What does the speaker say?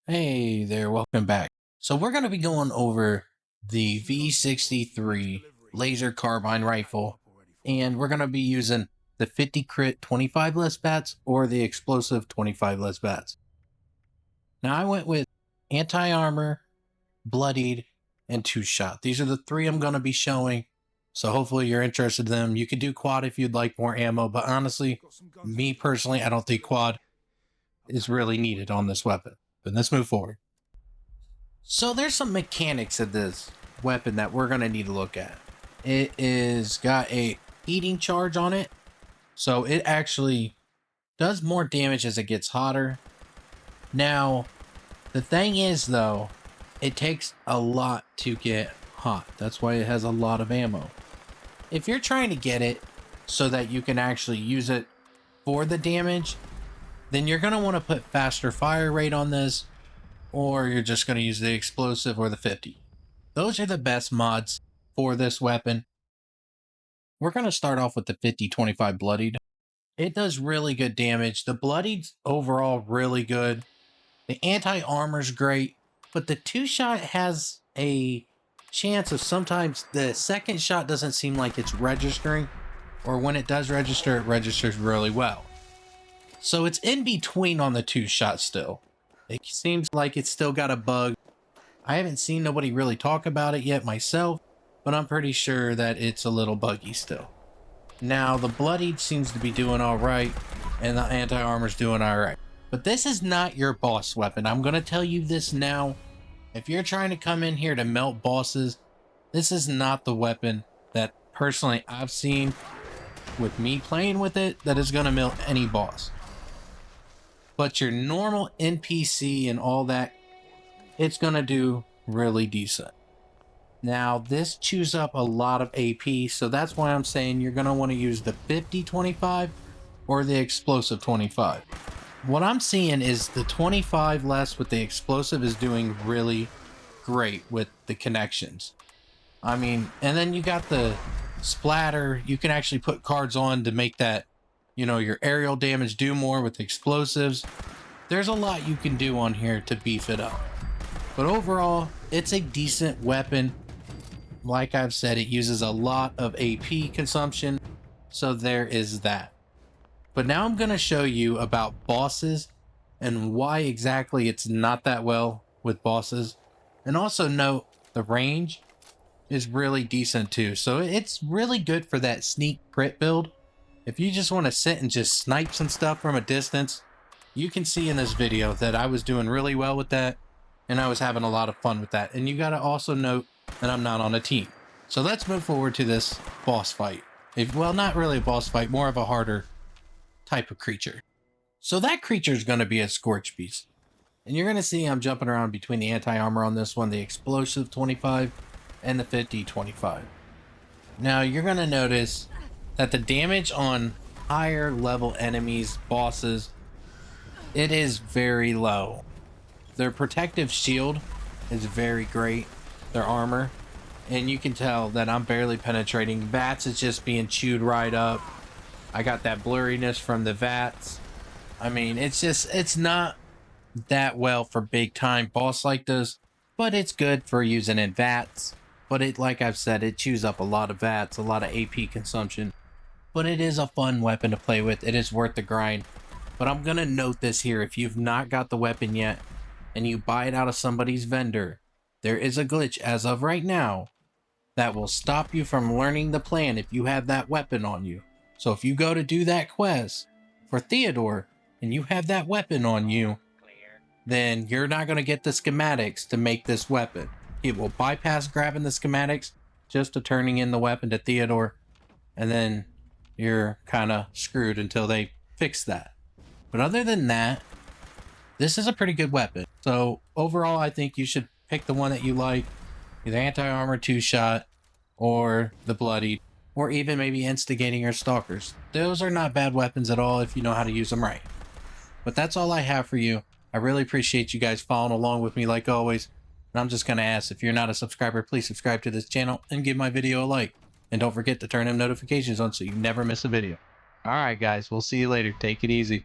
Hey there, welcome back. So we're going to be going over the V63 laser carbine rifle, and we're going to be using the 50 crit 25 less bats or the explosive 25 less bats. Now I went with anti-armor, bloodied, and two shot. These are the three I'm going to be showing. So hopefully you're interested in them. You could do quad if you'd like more ammo, but honestly, me personally, I don't think quad is really needed on this weapon. But let's move forward. So there's some mechanics of this weapon that we're going to need to look at. It is got a heating charge on it. So it actually does more damage as it gets hotter. Now, the thing is though, it takes a lot to get hot. That's why it has a lot of ammo. If you're trying to get it so that you can actually use it for the damage, then you're going to want to put faster fire rate on this, or you're just going to use the explosive or the 50. Those are the best mods for this weapon. We're going to start off with the 50-25 bloodied. It does really good damage. The bloodied's overall really good. The anti-armor's great, but the two shot has a chance of sometimes the second shot doesn't seem like it's registering, or when it does register, it registers really well. So it's in between on the two shot still. It seems like it's still got a bug. I haven't seen nobody really talk about it yet myself, but I'm pretty sure that it's a little buggy still. Now, the bloodied seems to be doing all right, and the anti-armor's doing all right. But this is not your boss weapon. I'm going to tell you this now. If you're trying to come in here to melt bosses, this is not the weapon that personally I've seen with me playing with it that is going to melt any boss. But your normal NPC and all that, it's going to do really decent. Now, this chews up a lot of AP, so that's why I'm saying you're going to want to use the 50-25 or the explosive 25. What I'm seeing is the 25 less with the explosive is doing really great with the connections. I mean, and then you got the splatter. You can actually put cards on to make that, you know, your aerial damage do more with explosives. There's a lot you can do on here to beef it up. But overall, it's a decent weapon. Like I've said, it uses a lot of AP consumption, so there is that. But now I'm going to show you about bosses and why exactly it's not that well with bosses. And also note the range is really decent too. So it's really good for that sneak crit build. If you just want to sit and just snipe some stuff from a distance, you can see in this video that I was doing really well with that, and I was having a lot of fun with that. And you got to also note that I'm not on a team. So let's move forward to this boss fight. Well, not really a boss fight, more of a harder type of creature. So that creature is going to be a Scorch Beast. And you're going to see I'm jumping around between the anti-armor on this one, the explosive 25, and the 50-25. Now you're going to notice that the damage on higher level enemies, bosses, it is very low. Their protective shield is very great, their armor, and you can tell that I'm barely penetrating. Vats is just being chewed right up. I got that blurriness from the vats. I mean, it's not that well for big time boss like this, but it's good for using in vats. But it, like I've said, it chews up a lot of vats, a lot of AP consumption. But it is a fun weapon to play with. It is worth the grind. But I'm going to note this here. If you've not got the weapon yet and you buy it out of somebody's vendor, there is a glitch as of right now that will stop you from learning the plan if you have that weapon on you. So if you go to do that quest for Theodore and you have that weapon on you, then you're not going to get the schematics to make this weapon. It will bypass grabbing the schematics just to turning in the weapon to Theodore, and then you're kind of screwed until they fix that. But other than that, this is a pretty good weapon. So overall, I think you should pick the one that you like, either anti-armor 2-shot or the bloodied, or even maybe instigating or stalkers. Those are not bad weapons at all if you know how to use them right. But that's all I have for you. I really appreciate you guys following along with me like always. And I'm just going to ask, if you're not a subscriber, please subscribe to this channel and give my video a like. And don't forget to turn them notifications on so you never miss a video. Alright guys, we'll see you later. Take it easy.